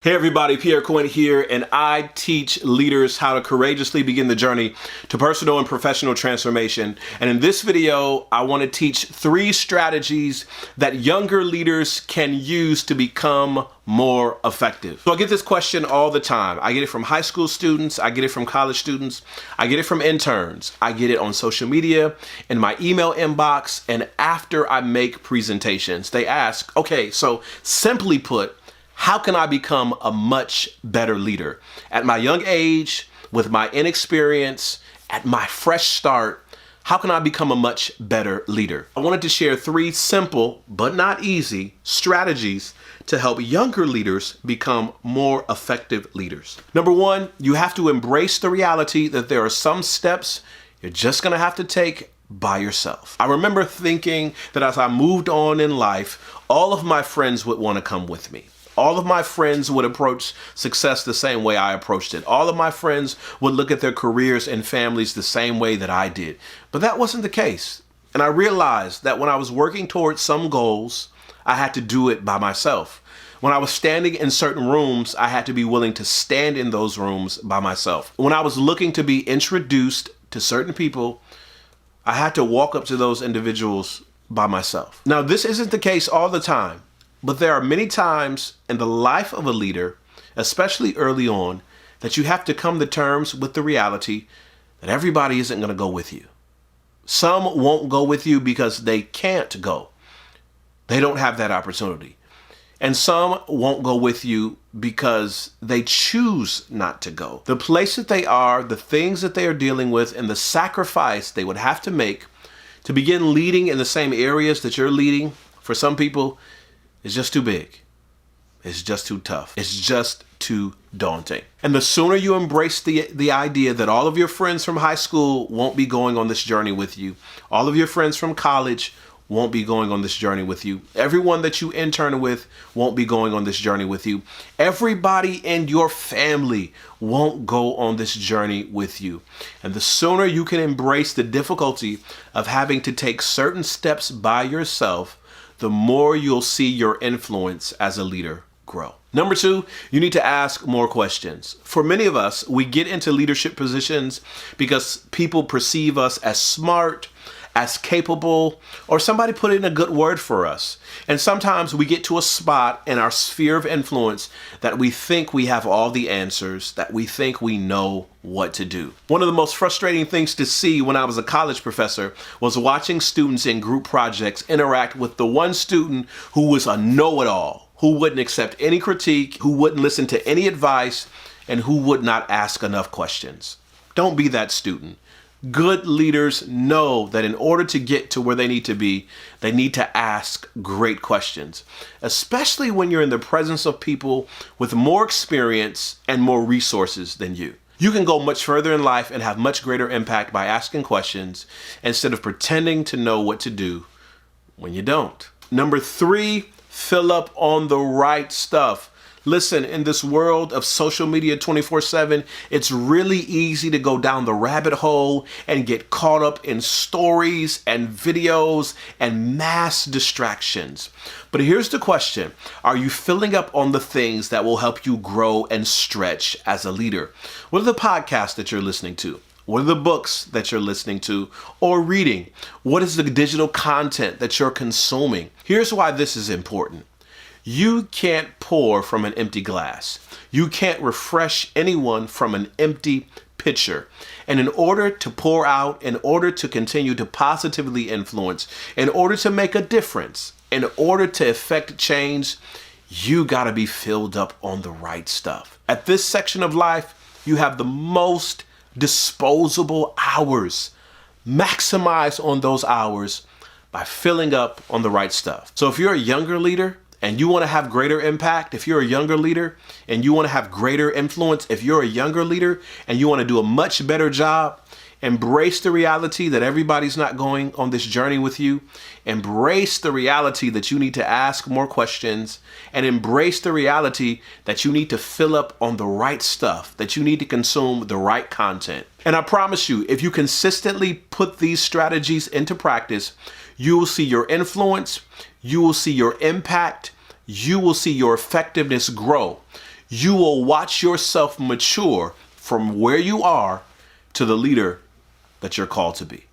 Hey everybody, Pierre here, and I teach leaders how to courageously begin the journey to personal and professional transformation. And in this video, I want to teach 3 strategies that younger leaders can use to become more effective. So I get this question all the time. I get it from high school students, I get it from college students, I get it from interns, I get it on social media, in my email inbox, and after I make presentations. They ask, okay, so simply put, how can I become a much better leader? At my young age, with my inexperience, at my fresh start, how can I become a much better leader? I wanted to share 3 simple, but not easy, strategies to help younger leaders become more effective leaders. Number 1, you have to embrace the reality that there are some steps you're just gonna have to take by yourself. I remember thinking that as I moved on in life, all of my friends would want to come with me. All of my friends would approach success the same way I approached it. All of my friends would look at their careers and families the same way that I did. But that wasn't the case. And I realized that when I was working towards some goals, I had to do it by myself. When I was standing in certain rooms, I had to be willing to stand in those rooms by myself. When I was looking to be introduced to certain people, I had to walk up to those individuals by myself. Now, this isn't the case all the time. But there are many times in the life of a leader, especially early on, that you have to come to terms with the reality that everybody isn't going to go with you. Some won't go with you because they can't go. They don't have that opportunity. And some won't go with you because they choose not to go. The place that they are, the things that they are dealing with, and the sacrifice they would have to make to begin leading in the same areas that you're leading, for some people, it's just too big. It's just too tough. It's just too daunting. And the sooner you embrace the idea that all of your friends from high school won't be going on this journey with you, all of your friends from college won't be going on this journey with you, everyone that you intern with won't be going on this journey with you, everybody in your family won't go on this journey with you. And the sooner you can embrace the difficulty of having to take certain steps by yourself, the more you'll see your influence as a leader grow. Number 2, you need to ask more questions. For many of us, we get into leadership positions because people perceive us as smart, as capable, or somebody put in a good word for us. And sometimes we get to a spot in our sphere of influence that we think we have all the answers, that we think we know what to do. One of the most frustrating things to see when I was a college professor was watching students in group projects interact with the one student who was a know-it-all, who wouldn't accept any critique, who wouldn't listen to any advice, and who would not ask enough questions. Don't be that student. Good leaders know that in order to get to where they need to be, they need to ask great questions, especially when you're in the presence of people with more experience and more resources than you. You can go much further in life and have much greater impact by asking questions instead of pretending to know what to do when you don't. Number 3, fill up on the right stuff. Listen, in this world of social media 24/7, it's really easy to go down the rabbit hole and get caught up in stories and videos and mass distractions. But here's the question. Are you filling up on the things that will help you grow and stretch as a leader? What are the podcasts that you're listening to? What are the books that you're listening to or reading? What is the digital content that you're consuming? Here's why this is important. You can't pour from an empty glass. You can't refresh anyone from an empty pitcher. And in order to pour out, in order to continue to positively influence, in order to make a difference, in order to effect change, you gotta be filled up on the right stuff. At this section of life, you have the most disposable hours. Maximize on those hours by filling up on the right stuff. So if you're a younger leader, and you want to have greater impact, if you're a younger leader and you want to have greater influence, if you're a younger leader and you want to do a much better job, embrace the reality that everybody's not going on this journey with you. Embrace the reality that you need to ask more questions, and embrace the reality that you need to fill up on the right stuff, that you need to consume the right content. And I promise you, if you consistently put these strategies into practice, you will see your influence, you will see your impact, you will see your effectiveness grow. you will watch yourself mature from where you are to the leader that you're called to be.